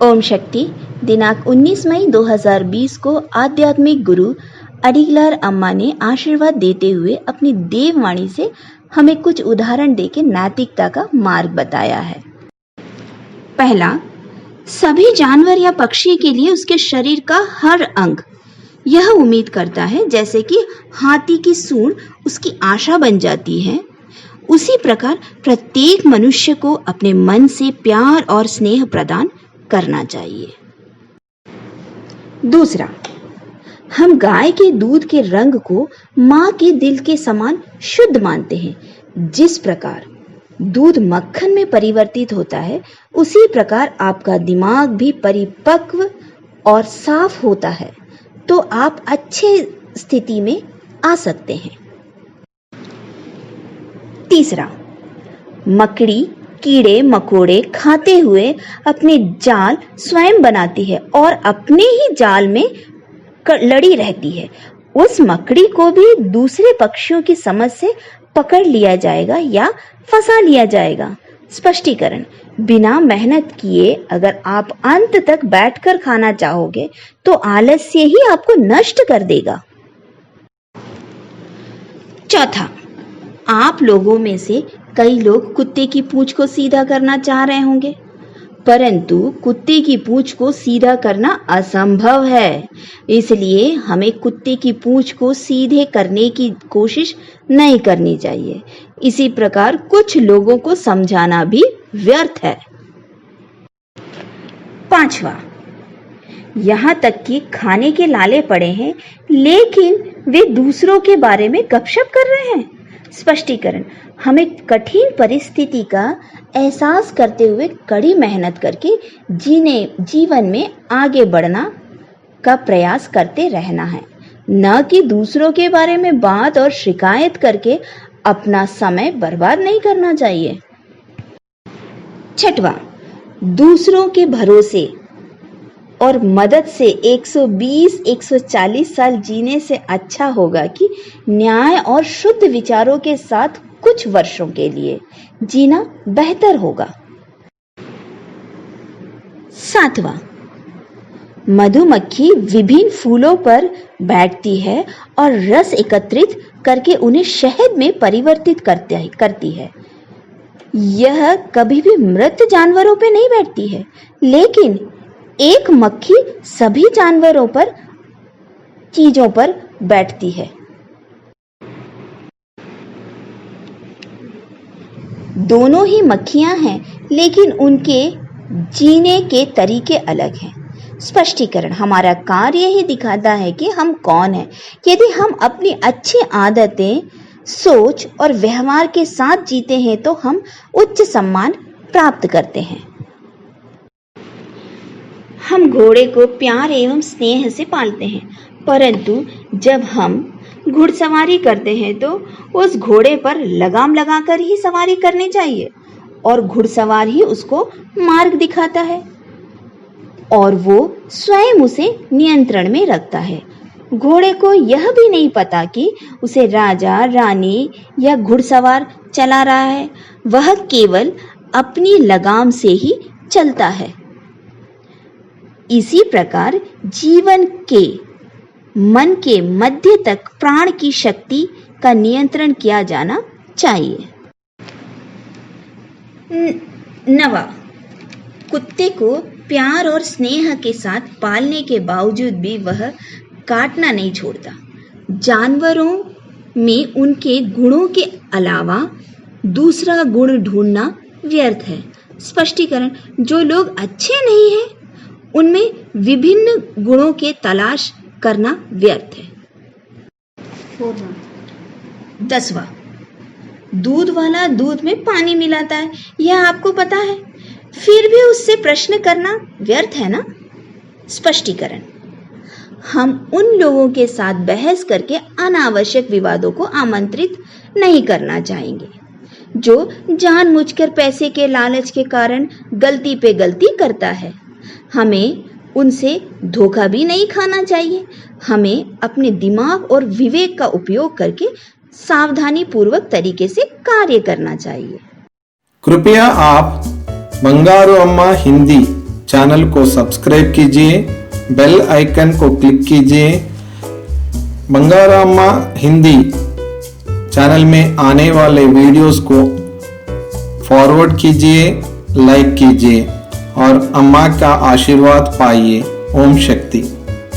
ओम शक्ति। दिनांक 19 मई 2020 को आध्यात्मिक गुरु अडिगलार अम्मा ने आशीर्वाद देते हुए अपनी देववाणी से हमें कुछ उदाहरण देकर नैतिकता का मार्ग बताया है। पहला, सभी जानवर या पक्षी के लिए उसके शरीर का हर अंग यह उम्मीद करता है, जैसे कि हाथी की सूंड उसकी आशा बन जाती है, उसी प्रकार प्रत्येक मनुष्य को अपने मन से प्यार और स्नेह प्रदान करना चाहिए। दूसरा, हम गाय के दूध के रंग को मां के दिल के समान शुद्ध मानते हैं। जिस प्रकार दूध मक्खन में परिवर्तित होता है, उसी प्रकार आपका दिमाग भी परिपक्व और साफ होता है, तो आप अच्छे स्थिति में आ सकते हैं। तीसरा, मकड़ी कीड़े मकोड़े खाते हुए अपने जाल स्वयं बनाती है और अपने ही जाल में लड़ी रहती है। उस मकड़ी को भी दूसरे पक्षियों की समझ से पकड़ लिया जाएगा या फंसा लिया जाएगा। स्पष्टीकरण, बिना मेहनत किए अगर आप अंत तक बैठकर खाना चाहोगे तो आलस्य ही आपको नष्ट कर देगा। चौथा, आप लोगों में से कई लोग कुत्ते की पूंछ को सीधा करना चाह रहे होंगे, परंतु कुत्ते की पूंछ को सीधा करना असंभव है। इसलिए हमें कुत्ते की पूंछ को सीधे करने की कोशिश नहीं करनी चाहिए। इसी प्रकार कुछ लोगों को समझाना भी व्यर्थ है। पांचवा, यहाँ तक कि खाने के लाले पड़े हैं, लेकिन वे दूसरों के बारे में गपशप कर रहे हैं। स्पष्टीकरण, हमें कठिन परिस्थिति का एहसास करते हुए कड़ी मेहनत करके जीवन में आगे बढ़ना का प्रयास करते रहना है, न कि दूसरों के बारे में बात और शिकायत करके अपना समय बर्बाद नहीं करना चाहिए। छठवां, दूसरों के भरोसे और मदद से 120-140 साल जीने से अच्छा होगा कि न्याय और शुद्ध विचारों के साथ कुछ वर्षों के लिए जीना बेहतर होगा। सातवां, मधुमक्खी विभिन्न फूलों पर बैठती है और रस एकत्रित करके उन्हें शहद में परिवर्तित करती है। यह कभी भी मृत जानवरों पर नहीं बैठती है, लेकिन एक मक्खी सभी जानवरों पर चीजों पर बैठती है। दोनों ही मक्खियां हैं, लेकिन उनके जीने के तरीके अलग हैं। स्पष्टीकरण, हमारा कार्य ही दिखाता है कि हम कौन हैं। यदि हम अपनी अच्छी आदतें, सोच और व्यवहार के साथ जीते हैं तो हम उच्च सम्मान प्राप्त करते हैं। हम घोड़े को प्यार एवं स्नेह से पालते हैं, परंतु जब हम घुड़सवारी करते हैं तो उस घोड़े पर लगाम लगाकर ही सवारी करनी चाहिए और घुड़सवार ही उसको मार्ग दिखाता है और वो स्वयं उसे नियंत्रण में रखता है। घोड़े को यह भी नहीं पता कि उसे राजा, रानी या घुड़सवार चला रहा है, वह केवल अपनी लगाम से ही चलता है। इसी प्रकार जीवन के मन के मध्य तक प्राण की शक्ति का नियंत्रण किया जाना चाहिए। नवा, कुत्ते को प्यार और स्नेह के साथ पालने के बावजूद भी वह काटना नहीं छोड़ता। जानवरों में उनके गुणों के अलावा दूसरा गुण ढूंढना व्यर्थ है। स्पष्टीकरण, जो लोग अच्छे नहीं हैं उनमें विभिन्न गुणों के तलाश करना व्यर्थ है। 10वां, दूध वाला दूध में पानी मिलाता है, यह आपको पता है, फिर भी उससे प्रश्न करना व्यर्थ है ना। स्पष्टीकरण, हम उन लोगों के साथ बहस करके अनावश्यक विवादों को आमंत्रित नहीं करना चाहेंगे जो जानबूझकर पैसे के लालच के कारण गलती पे गलती करता है। हमें उनसे धोखा भी नहीं खाना चाहिए। हमें अपने दिमाग और विवेक का उपयोग करके सावधानी पूर्वक तरीके से कार्य करना चाहिए। कृपया आप बंगारू अम्मा हिंदी चैनल को सब्सक्राइब कीजिए, बेल आइकन को क्लिक कीजिए। बंगाराम्मा हिंदी चैनल में आने वाले वीडियोस को फॉरवर्ड कीजिए, लाइक कीजिए और अम्मा का आशीर्वाद पाइए। ओम शक्ति।